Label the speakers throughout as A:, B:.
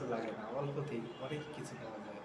A: কিছু লাগে না, অল্পতেই অনেক কিছু পাওয়া যায়।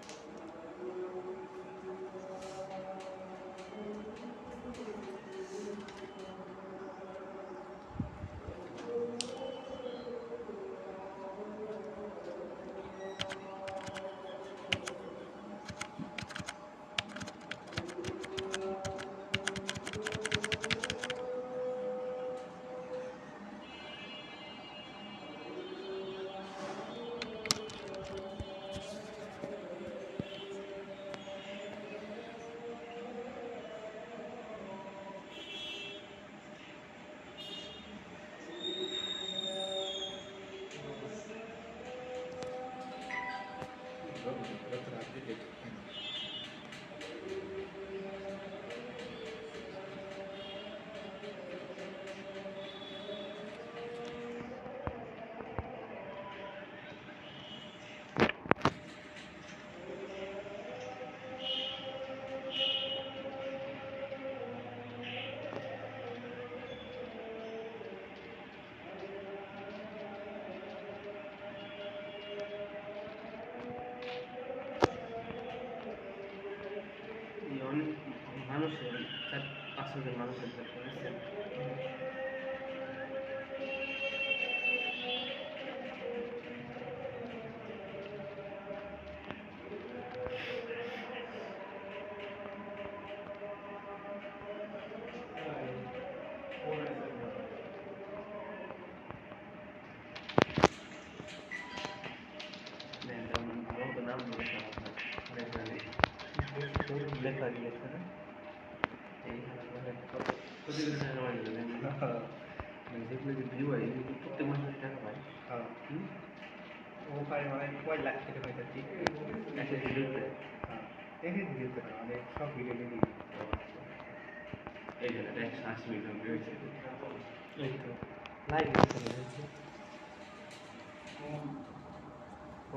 B: মানুষের 4-5 জন মানুষের নাম লেখা দিয়েছে না এই যেগুলো যে ভিউ হয় এগুলো প্রত্যেক মাসে টাকা পায়।
A: ও পায় মানে কয় লাখ টাকা পাইতে ঠিক
B: একটা ভিডিওতে
A: ভিডিওতে না, মানে সব ভিডিও নিয়ে
B: এই জন্য 180 মিলিয়ন ভিউ হয়েছে।
A: এই তো লাইভ চলে যাচ্ছে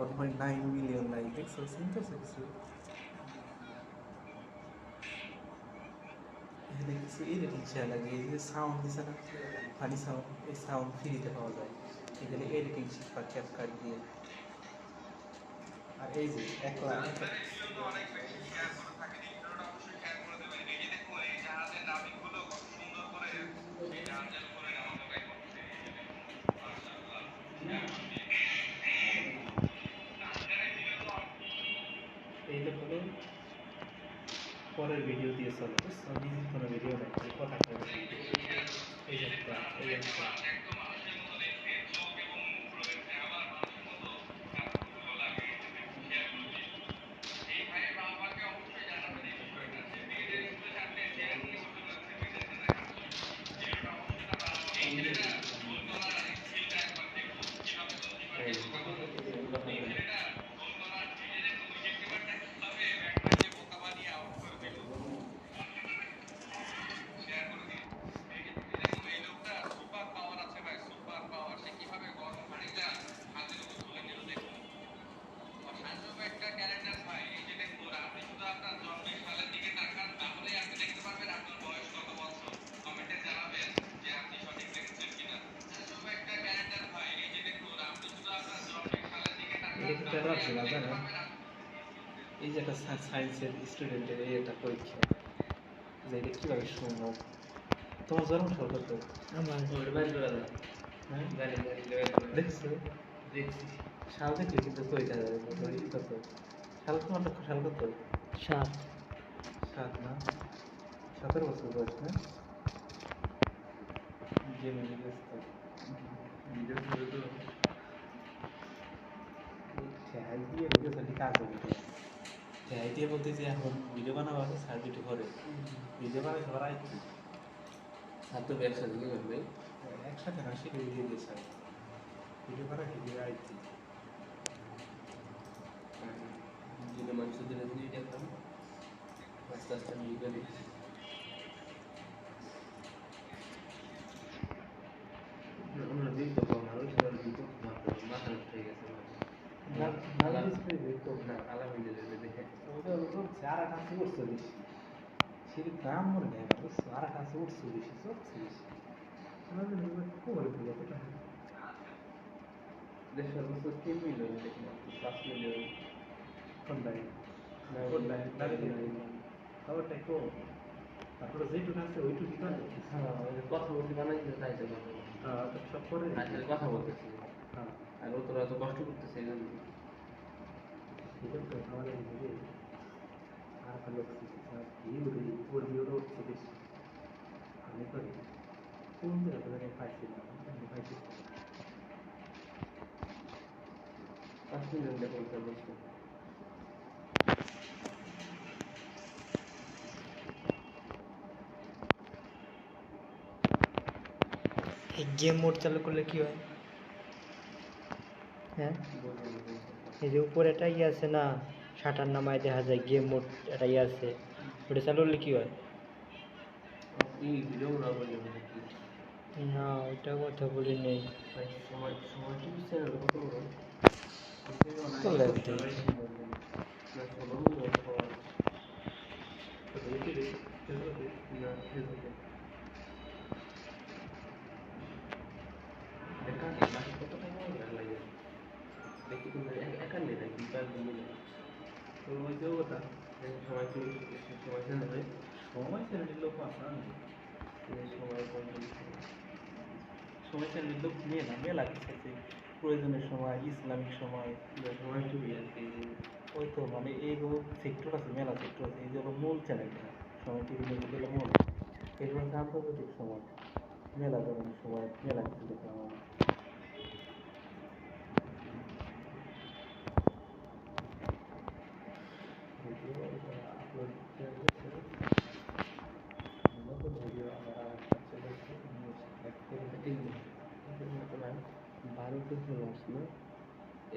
A: 1.9 মিলিয়ন লাইক দেখছো, চিন্তা কিছু এখানে কিছু এডিটিং শেয়ার লাগে, এই যে সাউন্ড দিছে না ফানি সাউন্ড, এই সাউন্ড ফ্রিতে পাওয়া যায় এখানে এডিটিং শিখবা ক্যাপকাট দিয়ে। আর এই যে এক লাখ এইটা হলো পরের ভিডিও দিয়ে চলে, বুঝছো, নিজের কোনো ভিডিও নেই, খালি কথা কয়। এই যে একটা এই একটা জানো, এই যে একটা সায়েন্সের স্টুডেন্টের এই একটা পরীক্ষা, যে এটা কীভাবে সম্ভব। তোমার জন্ম সাল কত?
B: আমার বাইর করা যায়।
A: হ্যাঁ
B: জানি
A: দেখছো,
B: দেখছি
A: সাল দেখলে কিন্তু কইটা যাবে কত সাল, তোমার সাল কত?
B: 7
A: 7 না, 17 বছর বয়স না? জেনে ব্যস্ত
B: ভিডিও ছিল তো
A: ঠেহাই দিয়ে ভিডিও খালি কাজ হবে, ঠেহাই দিয়ে বলতে যে এখন ভিডিও বানাবো স্যার ভিডিও করে ভিডিও বানাই সবার আইতি
B: আর তো ব্যবসা দিকে ভাই
A: একসাথে না, সেটা দিয়ে দিয়ে স্যার ভিডিও বানাই ভিডিও আইতি
B: যদি মানুষের দিনে দিনে দেখলাম আস্তে আস্তে আমি ভিডিও দেখছি। আমরা দিই তো কম আর ওই সময় দিত মাথা নষ্ট হয়ে গেছে না আলহামদুলিল্লাহ দেখে
A: আর কাছে উঠছে বেশি, সেটি দাম মনে নেয় না, বুঝছো, আর কাছে উঠছে বেশি, চড়ছে বেশি,
B: দেড় সর্বোচ্চ 3 মিলিয়ন দেখলাম।
A: কোনটাই
B: না
A: কোনটাই
B: লাগে
A: খবরটাই কো তারপরে যেটুকু আছে ওইটুকুই করে
B: হ্যাঁ ওই যে কথা বলতে বানাইছে তাই তো কথা বলছি।
A: তো সব করে
B: আসলে কথা বলতেছি
A: হ্যাঁ
B: আর ও তোরা তো কষ্ট করতেছে এই জন্য
A: এটা তো আমাদের দিকে আর একটা লোক এই বলে ওর ভিডিওটা হচ্ছে বেশি আমি করি কোন জায়গা থেকে পাইছিলাম আমি পাইছি
B: 5 মিনিট দেখুন স্যার বলছি
C: এই গেম মোড চালু করলে কি হয়? হ্যাঁ, এই যে উপরে একটা ইয়ে আছে না, শাটার নামায় দেখা যায় গেম মোড একটা ইয়ে আছে, ওটা চালু করলে কি হয়?
B: এই ভিডিও না বললে কি
C: না, ওইটা কথা বলি নেই।
B: ভাই সময় সময় কি চ্যানেল কত বড়
C: কত লাগবে?
B: না ষোলো মিলিয়ন ফলোয়ার
A: তো ইউটিউবে ফেসবুকে
B: না ফেসবুকে
A: দেখা বাকি কত টাকা লাগে
B: দেখি কিন্তু একান্নে নাই কি কাজ মিলে
A: তো ওই যে ওটা
B: সময় কি সময় চ্যানেল হয়
A: সময় চ্যানেলের লোক আছে না
B: সময় কম
A: সময় চ্যানেলের লোক নিয়ে না মেলা কিছু আছে প্রয়োজনের সময় ইসলামিক সময়
B: সময় টুবি আর কি
A: ওই তো মানে এইগুলো সেক্টর আছে মেলা সেক্টর আছে এই যে হলো মূল চ্যানেলটা সময় টিভি নিউজ হলো মূল এরপর হচ্ছে আন্তর্জাতিক সময় মেলা ধরনের সময় মেলা কিছু দেখলাম আমি ভিডিও আপলোড নতুন ভিডিও আমার চলে
B: ভারতে ফলোয়ার্স না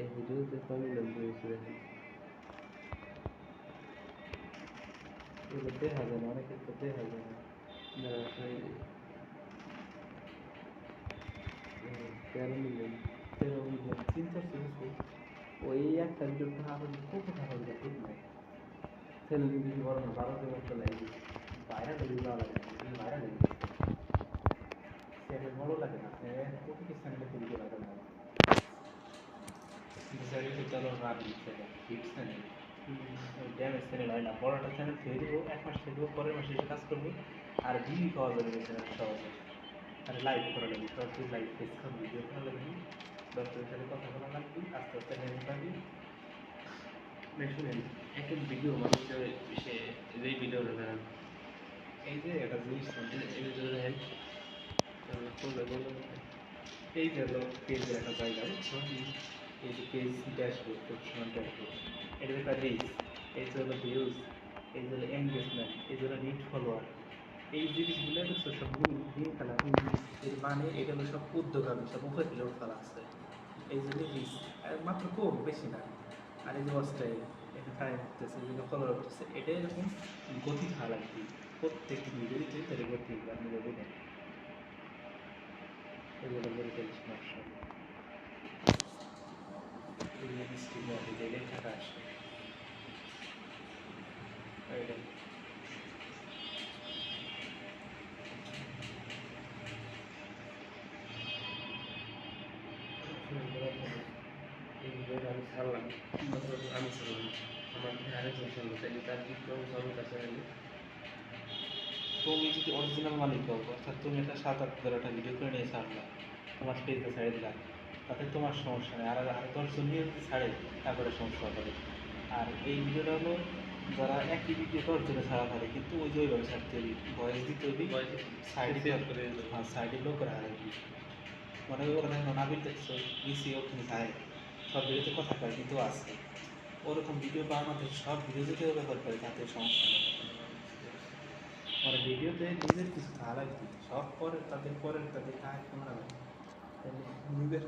B: এই ভিডিওতে কমিলাম হয়েছে দেখি
A: এগুলো দেখা যায় না অনেকের তো দেখা যায় না
B: না আসলে 13 মিলিয়ন
A: 13 মিলিয়ন চিন্তা শুনছি ওই একটা ভিডিও টাকা হলে কত টাকা হলে ঠিক নাই
B: চ্যানেল বেশি বড় না ভারতের মতো লাগে
A: বাইরে হলে ভালো লাগে বাইরে লেগে গেছে চ্যানেল বড় লাগে না প্রতিটি চ্যানেলে ভিডিও লাগে না কিন্তু চ্যানেলটি চলো রাবি channel hit channel damage channel হয় না বড় একটা চ্যানেল ছেড়ে দেবো 1 মাস ছেড়ে দেবো পরের মাসে এসে কাজ করবো আর ভিউ পাওয়া যাবে এই চ্যানেল সহজে আর লাইভ করা লাগবে সরাসরি লাইভ ফেস করে ভিডিও করা লাগবে 10 জনের সাথে কথা বলা লাগবে আস্তে আস্তে নেমে পাবি
B: শুনেন এক এক ভিডিও মানুষের সে এই ভিডিওটা দেখেন
A: এই যে একটা জিনিস
B: এই ভিডিও দেখেন কোনটা কোনটা
A: এই যে হলো পেজের একটা জায়গা বুঝছো এই যে পেজ ড্যাশবোর্ড প্রফেশনাল ড্যাশবোর্ড এটা একটা রিচ এই যে হলো ভিউজ এই যে হলো এনগেজমেন্ট এই যে হলো নিট ফলোয়ার এই জিনিসগুলো দেখছো সব গ্রিন কালার এর মানে এটা হলো সব উদ্যোগামী সব উপরে তুলে ফেলা আছে এই যে রিচ মাত্র কম বেশি না আর এই যে অস্টাইল এটা টাইম করতেছে এগুলো ফলো করতেছে এটা এরকম গতি খাওয়া লাগবে প্রত্যেকটি ভিডিওতে তাদের গতি আপনি দেখবেন এগুলো বলে ফেলিস নকশা এগুলো ডিস্ট্রিক্ট মধ্যে গেলে টাকা আসে এইটা
B: এই ভিডিওটা আমি ছাড়লাম আমি ছাড়লাম আমার আরেকজন ছাড়লো তাই তার কি কেউ আমার কাছে আনি
A: তুমি যদি অরিজিনাল মালিক হও অর্থাৎ তুমি একটা 7-8 একটা ভিডিও করে নিয়ে ছাড়লা তোমার পেজে ছেড়ে দিলা তাতে তোমার সমস্যা নেই আর 10 জন নিয়ে যদি ছাড়ে তারপরে সমস্যা হবে আর এই ভিডিওটা হলো যারা একই ভিডিও 10 জনে ছাড়া পারে কিন্তু ওই যে ওইভাবে ছাড়তে হবে ভয়েস দিতে হবে সাইডে
B: করে
A: হ্যাঁ সাইডে লোক রাখা লাগবে মনে করে দেখো নাবিল দেখছো নিচে ওখানে যায় সব ভিডিওতে কথা কয় কিন্তু আছে ওরকম ভিডিও বানাতে সব ভিডিও যদি ব্যবহার করে তাতে সমস্যা নেই মানে ভিডিওতে নিজের কিছু ভালো লাগবে সব পরে তাদের কাজ তোমরা নিজের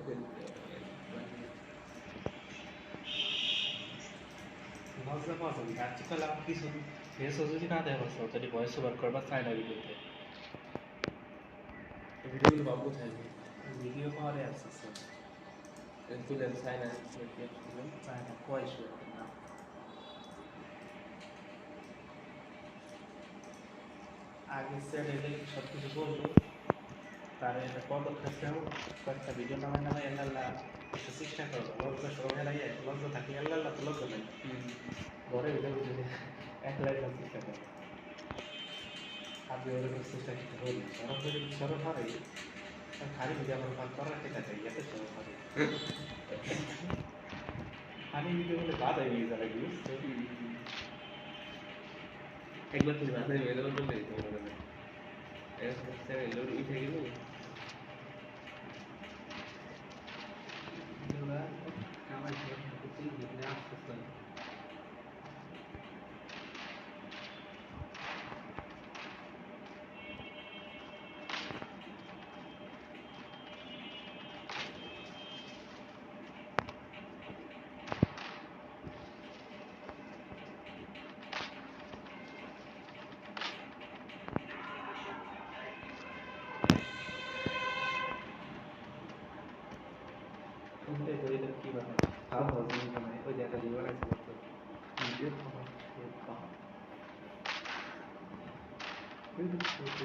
A: মজা পাওয়া যাবে আজকাল আমার কিছু ফেসও যদি না দেখা পাচ্ছ তাহলে ভয়েস ওভার করবা চায় না ভিডিওতে
B: ভিডিওগুলো বাবু থাকবে
A: ভিডিও পাওয়ারে আছে
B: তুলে চাই না
A: চায় না কয়শো না আগে চ্যানেলে সব কিছু বলবো তার একটা পদক্ষেপ নেব কয়েকটা ভিডিও নামায় এনারা একটু চেষ্টা করো লজ্জা সবাই লাগে লজ্জা থাকলে আল্লাহ আল্লাহ তো লজ্জা নেই ঘরে ভিতরে বুঝে একলা একলা চেষ্টা করো আপনি ওরকম চেষ্টা কিছু হইনি সরব করে সরব হারে খালি ভিডিও আমার ভাগ করার টেকা চাই এত সরব হারে আমি ভিডিও বলে বাদ হয়ে গিয়ে যারা ভিউজ
B: একবার তুমি মাথায় মেয়ে দেওয়ার বললে তোমার মনে হয় চ্যানেল লোড উঠে গেল
A: কামাই করতেই যেখানে আসতেছে শুনতে ধরে কি বানায় খাওয়া খাওয়া জিনিস বানায় ওই জায়গা দিয়ে বানাইছে করতে ভিডিও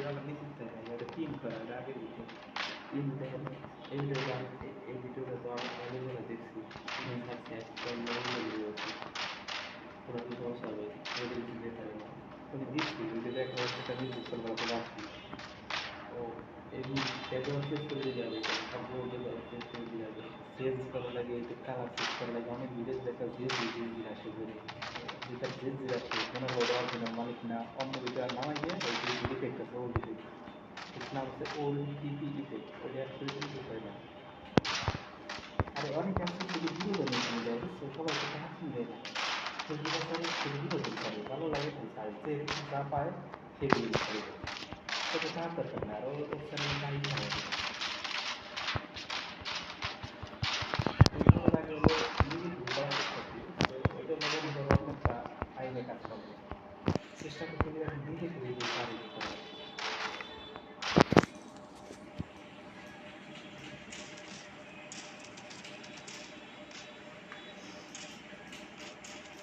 A: আবার নিশ্চিত এটা তিন করা আগে দিতে
B: এই ভিডিওটা তো আমি মনে দেখছি ওরা কি সমস্যা হবে ওদের দিতে পারে না
A: ওই দিচ্ছি যদি দেখা যাচ্ছে একটা নির্দিষ্ট করবার চলে আসছি
B: ও এমনি সেটা শেষ করে দিয়ে যাবে সব শেষ করে দিয়ে যাবে
A: চেঞ্জ করা লাগে একটু কালার চেঞ্জ করা লাগে অনেক ভিডিও দেখা জিরা আসে করে যেটা জিরা আসে মনে হলো অরিজিনাল মালিক না অন্য ভিডিও নামাই দিয়ে ওই ইফেক্ট আছে ওল্ড ইফেক্ট এর নাম হচ্ছে ওল্ড টিপি ইফেক্ট ওটা অ্যাকচুয়ালি কিন্তু হয় না আরে অনেক অ্যাকচুয়ালি যদি ভিডিও নিয়ে দেয় বুঝছো সবাই সেটা হাসি দেয় না ফেসবুক আছে ভিডিও দিতে হবে ভালো লাগে তো চাই যে যা পায় সেগুলো দিতে হবে সেটা তার দরকার না আরও ওখানে নাই হবে লাগে হলো নিজে করার চেষ্টা করি ওইটা মনে ধরো একটা আইনে কাজ করবে চেষ্টা করতে গেলে এখন নিজে করে দিয়ে পারি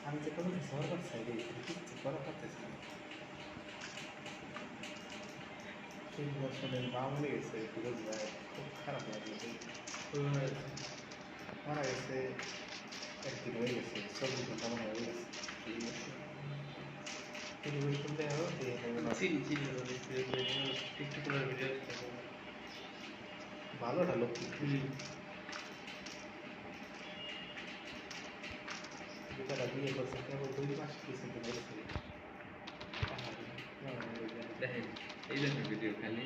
A: আমি যে কোনো সরকার সাইডে কিছু করা পারতেছি না 3 বছরের মামলে গেছে ফিরোজ ভাই খুব খারাপ লাগছে মারা গেছে একদিন হয়ে গেছে 24 ঘন্টা মনে হয়ে গেছে টেলিভিশন দেখো
B: চিনি চিনি টিকটকের ভিডিও
A: ভালোটা লোক যেটা বিয়ে করছে কেবল 2 মাস কিছু বলছে
B: দেখেন এই দেখেন ভিডিও খালি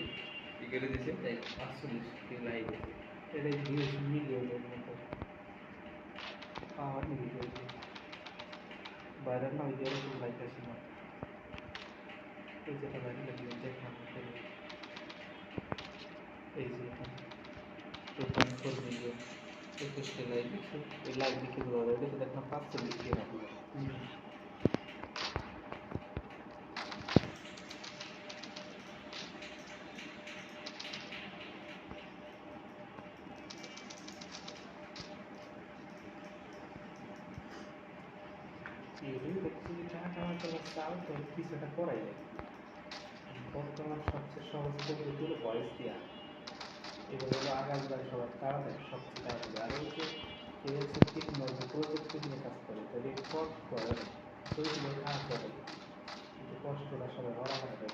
B: কি করে দিছে 45 লাইক আছে
A: এটাই ভিউজ মিলিয়নের মতো পাওয়ার ভিডিও ভাইরাল না ভিডিও খুব লাইক আসে না এই যেটা ভাইরাল ভিডিও দেখলাম এই যে 2.4 মিলিয়ন 21 লাইক এই লাইক দেখে বোঝা যায় এটা দেখলাম 45 কে রাখলো এই দেখছি টাকা আমাকে চাও তো কিছু একটা করাই যায় বর্তমান সবচেয়ে সহজ পদ্ধতি হলো ভয়েস দেওয়া এবার হলো আগামীবার সবার তাড়াতাড়ি সবচেয়ে তাড়াতাড়ি আর ওই যে কেউ হচ্ছে টেকনোলজি প্রযুক্তি নিয়ে কাজ করে তাদের কষ্ট করে না শরীর খারাপ করে কিন্তু কষ্টটা সবাই হরাহারা করে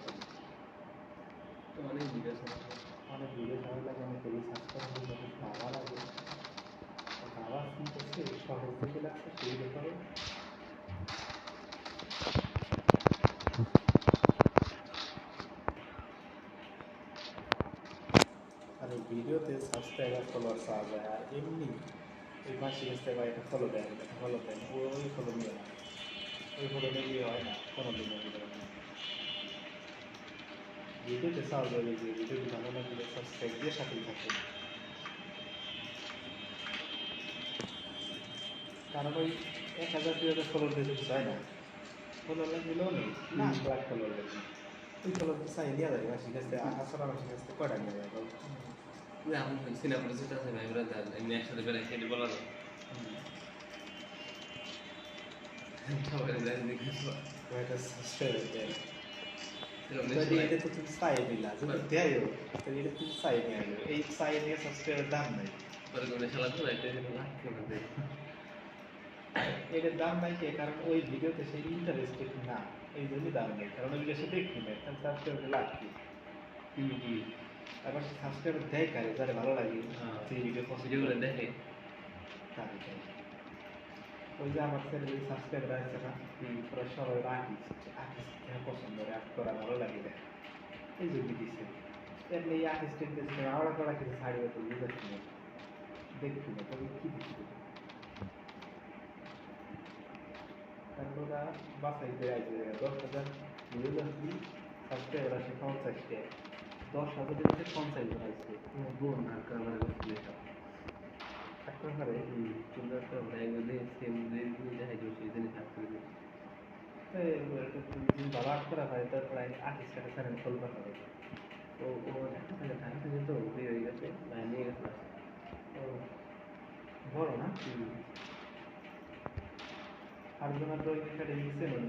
B: অনেক ভিডিও
A: অনেক ভিডিও ভালো লাগে অনেকে রিসার্চ করা হয় অনেক ভাবা লাগে ভাবা শুনতেছে সহজ থেকে লাগছে সেই ব্যাপারে আর এই ভিডিওতে সাবস্ক্রাইবার ফলোয়ার পাওয়া যায় আর এমনি ওই মাসে গেছে বা এটা ফলো দেয় ওই ফলো নিয়ে না ওই ফলো নিয়ে হয় না কোনো দিনের ভিতরে ভিডিওতে পাওয়া যাবে যে ভিডিওটি ভালো লাগলে সাবস্ক্রাইব দিয়ে সাথেই থাকুন কারণ ওই 1000-2000 ফলোয়ার দিয়ে কিছু হয় না ফলোয়ার লাগলেও নেই না লাখ ফলোয়ার লাগবে ওই ফলোয়ার চাই দেওয়া যাবে মাসির কাছে আসলে মাসির কাছে কয়টা নিয়ে যাবে
B: আমি সিনেমাটা যেটা আছে ভাই ব্রাদার এমনি একসাথে বেড়ে খেতে বলা যায় সবাই দেখে
A: কয়টা সাবস্ক্রাইবার দেয় এটা তো তুমি চাই দিলা যদি দেয় তাহলে এটা তুমি চাই নিয়ে আসবে এই চাই নিয়ে সাবস্ক্রাইবার দাম নাই
B: পরে কোনো শালা তো একটা দিন লাগছে আমাদের
A: এটার দাম নাই কে, কারণ ওই ভিডিওতে সে ইন্টারেস্টেড না, এই জন্যই দাম নেই, কারণ ওই ভিডিও সে দেখি না, তাহলে সাবস্ক্রাইবার লাগবে। আবার সাবস্ক্রাইবার দেয় কারে, যারা ভালো লাগে সেই ভিডিও
B: ভিডিওগুলো দেখে
A: তাদের দেয়। ওই যে আমার চ্যানেলে সাবস্ক্রাইবার আছে না, ওরা সবাই আর্টিস্ট, আর্টিস্ট পছন্দ করে, আর্ট করা ভালো লাগে দেয়, এই জন্য দিচ্ছে। এমনি এই আর্টিস্টের পেছনে আওড়া করা কিছু ছাড়িয়ে তো বুঝাচ্ছি না, দেখছি না, তবে কি দিচ্ছি। তারপর ওরা বাছাই করে আসবে 10,000 ভিউজ আসবি, সাবস্ক্রাইবার আসে 50টা, 10,000 থেকে 50 জন আসছে।
B: বোন আর কারবার করছিল সব
A: একটা করে
B: তোমরা তো একজনে সেম রিভিউ দেখাই দিও সেই জন্য থাকতে হবে
A: ভালো আর্ট করা হয়, তারপরে আর্টিস্ট একটা চ্যানেল খুলতে হবে।
B: ও ঢাকা থেকে তো বিয়ে হয়ে গেছে ভাই নিয়ে গেছে
A: ও বড় না, Farzana drawing academy channel,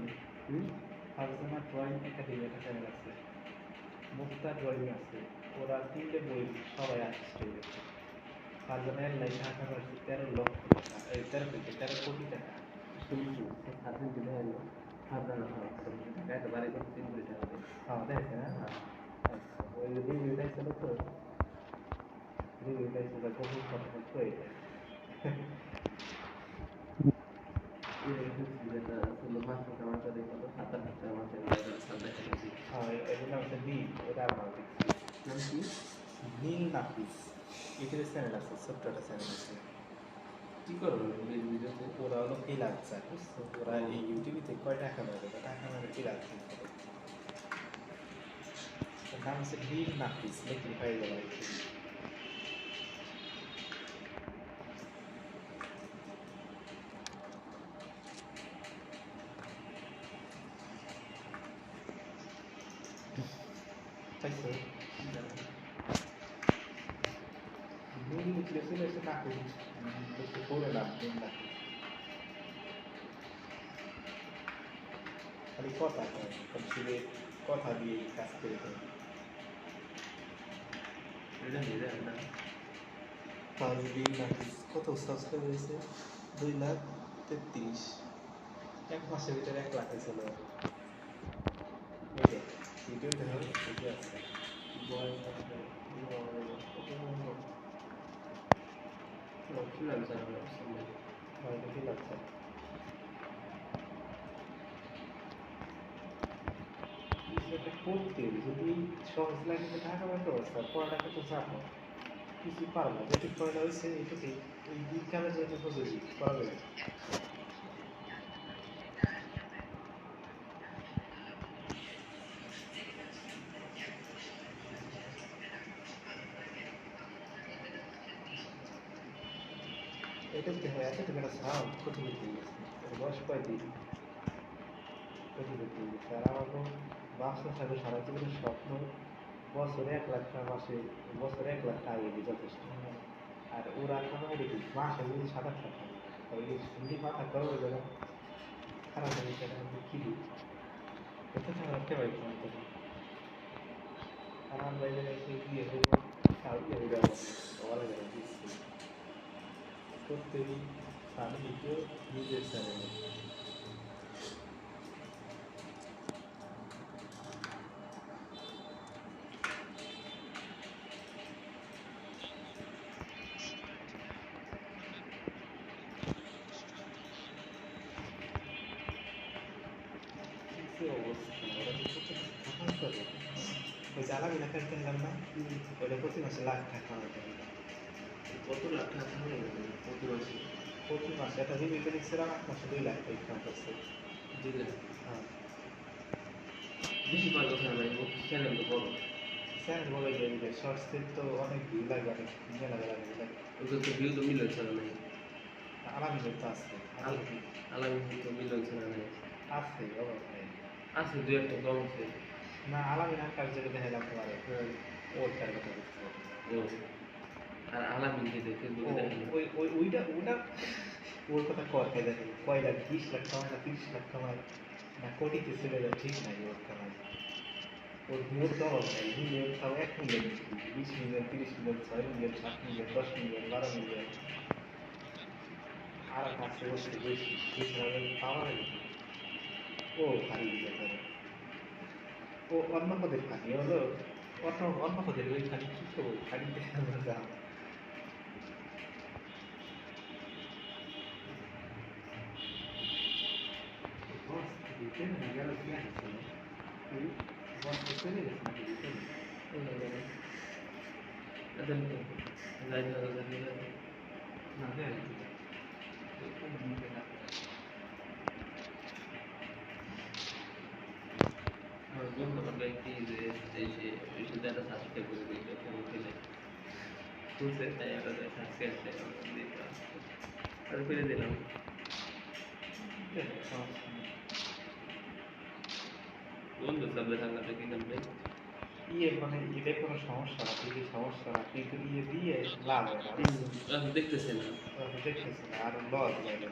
A: Farzana drawing academy একটা চ্যানেল আছে, মুক্তা ড্রয়িং আছে, ওরা 3টে বই সবাই আর্টিস্ট হয়ে গেছে। ফারজানা এর ঢাকা ভার্সি 13 লক্ষ টাকা, 13 কোটি টাকা।
B: শুনছি সাথে দিলে হলো সাবধান একটা বাড়ি করতে 3 কোটি টাকা দেয়
A: হ্যাঁ দেখছে না, আচ্ছা ওই রিভিউ দেখছিল তো, রিভিউ দেখছিল বহু কথা হয়ে যায়।
B: যেটা আসলে মাছ আমার সাথে কত 7-8 মাসের সাথে দেখা গেছে
A: হ্যাঁ এগুলো হচ্ছে নীল, ওটা আমার দেখছি
B: নাম কি
A: নীল নাফিস, ইউটিউব চ্যানেল আছে, ছোট্ট একটা চ্যানেল আছে।
B: কি করবো ভিডিওতে
A: ওরা হলো ফ্রিল্যান্সার, বুঝছো, ওরা এই ইউটিউবে কয় টাকা মেরে, টাকা মেরে ফ্রিল্যান্সিং করে। ওর নাম হচ্ছে নীল নাফিস, লেখি হয়ে গেল আর কি। পাইছো নীল লিখলে চলে এসে নাফিস, একটু পড়ে নাম নীল নাফিস, খালি কথা কয়, সবচেয়ে কথা দিয়ে কাজ করে দেয়।
B: এটা নিয়ে যায় না
A: নীল নাফিস কত সাবস্ক্রাইব হয়েছে, 2,33,000, এক মাসের ভিতরে 1 লাখ হয়েছিল। ভিডিও দেখো, ভিডিও আছে
B: বয়স ফ্রিল্যান্সার
A: হয়তো ঠিক আছে। কিছু একটা করতে হবে, যদি সহজ লাগে তো টাকা পয়সা অবস্থা, পড়াটাকে তো চাপ কিছু পারবো না, যেটুকু পড়াটা হয়েছে এইটুকুই, এই বিজ্ঞানের জন্য প্রযোজি করা যাবে। এটাতে হয় এতটুকু একটা সাউন্ড ক্ষতি করতে গেছে, বয়স কয়দিন ক্ষতি করতে গেছে। আর আমার তো ব্যবসা থাকবে সারা জীবনের স্বপ্ন, বছরে 1 লাখ টাকা, মাসে বছরে 1 লাখ টাকা এগিয়ে যথেষ্ট। আর ওরা খাবার দেখি মাসে যদি 7-8 লাখ টাকা, তাহলে হিন্দি মাথা করো ওই জায়গা খারাপ হয়ে গেছে, এটা কি দিই এত টাকা রাখতে পারি তোমার তখন। আর আমরা এই জায়গায় এসে গিয়ে হইব সাউদি হয়ে যাবো, ওরা যাবে দিচ্ছি করতেই স্বামী নিজেও নিজের চ্যানেলে। কি অবস্থা, ওরা তো প্রতি মাসে করে। ওই যে আলামিন একটা কিনলাম না, ওইটা প্রতি মাসে লাখ টাকা কামাইতে হবে।
B: কত লাখ টাকা হয়ে গেল কত মাসে
A: প্রতি মাসে একটা রিভিউ দেখছিলাম, 1 মাসে 2 লাখ টাকা ইনকাম করছে।
B: দিলে
A: হ্যাঁ
B: বেশি পাওয়ার কথা নাই চ্যানেল তো বড়
A: চ্যানেল বলে যে শর্টসের তো অনেক ভিউ লাগে, অনেক মেলা মেলা ভিউ লাগে।
B: ওদের তো ভিউ তো মিলিয়ন ছাড়া নাই
A: আলামিনের তো আছে,
B: আলামিন তো মিলিয়ন ছাড়া নাই
A: আছে অভাব নেই।
B: আছে 2-1 কম আছে
A: না আলামিন আর কার যেটা দেখা যেতে পারে, ওর তার কথা বুঝতে পারি।
B: ও আর আলামিন যেটা ফেসবুকে দেখেন
A: ওই ওই ওইটা ওটা ওর কথা কয় দেখে, কয় লাখ 20 লাখ কামায় না 30 লাখ কামায় না কোটিতে চলে যায়, ঠিক নাই ওর কামাই। ওর মোট দরদ নেই, মিলিয়ন তাও 1 million, 20 million, 30 million, 6 million, 7 million, 10 million, 12 million. আর কাছে বসে বেশি, এছাড়া পাওয়া যায় না। ও ভারী ব্যাপার। ও অন্য পদের ফানি হলো, অন্য পদের ওই ফানি কি করবো, ফানি দেখা দাম। দিতে না গেল কি আছে, বস চলে গেছে নাকি দিতে না?
B: এদের যাই ধরো নিলে
A: না দেয় না, কোন দিতে না।
B: আমার বন্ধু আমার ব্যক্তি যে এই যে ওই সাথে একটা সাবস্ক্রাইব করে দিয়েছে ফোন খেলে খুলছে, তাই একটা সাবস্ক্রাইব দিতাম আর করে দিলাম। বন্ধু সামনে থাকলে কি নাম নেই
A: ইয়ে মানে এটা কোনো সমস্যা না, যদি সমস্যা না, কিন্তু ইয়ে দিয়ে লাভ হয় না,
B: দেখতেছে না।
A: দেখতেছে না আর লস যায় না।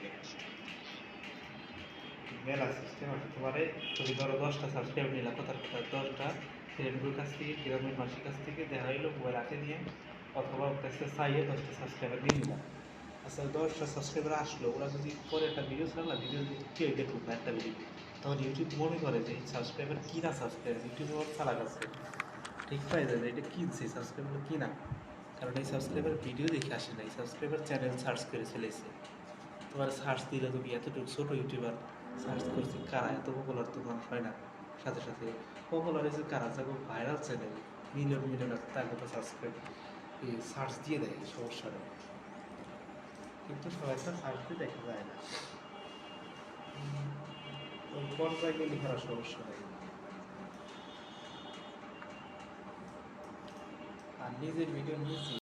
A: মেলা সিস্টেম আছে তোমার, তুমি ধরো 10টা সাবস্ক্রাইব নিলা, কথার কথা 10টা ফ্রেন্ডের কাছ থেকে, গ্রামের মাসির কাছ থেকে দেখা হইলো, মোবাইল হাতে নিয়ে অথবা ওর কাছে চাইয়ে 10টা সাবস্ক্রাইবার দিয়ে নিলাম। আচ্ছা 10টা সাবস্ক্রাইবার আসলো, ওরা যদি পরে একটা ভিডিও ছাড়লা, ভিডিও কেউ দেখুক না একটা ভিডিও, তখন ইউটিউব মনে করে যে এই সাবস্ক্রাইবার কিনা সাবস্ক্রাইবার, ইউটিউবে ওর চালাক আছে, ঠিক পাই যায় যে এটা কিনছে সাবস্ক্রাইবার কিনা, কারণ এই সাবস্ক্রাইবার ভিডিও দেখে আসে না, এই সাবস্ক্রাইবার চ্যানেল সার্চ করে চলেছে। তোমার সার্চ দিলে তুমি এতটুকু ছোটো ইউটিউবার সার্চ করছি, কারা এত পপুলার তো মানুষ হয় না, সাথে সাথে পপুলার হয়েছে কারা, যাকে ভাইরাল চ্যানেল মিলিয়ন মিলিয়ন আছে, তাকে তো সাবস্ক্রাইব এই সার্চ দিয়ে দেয়, সমস্যা নেই। কিন্তু সবাই তো সার্চ দিয়ে দেখা যায় না, ওই পর্যায়ে গেলে খারাপ সমস্যা নেই। আর নিজের ভিডিও নিজে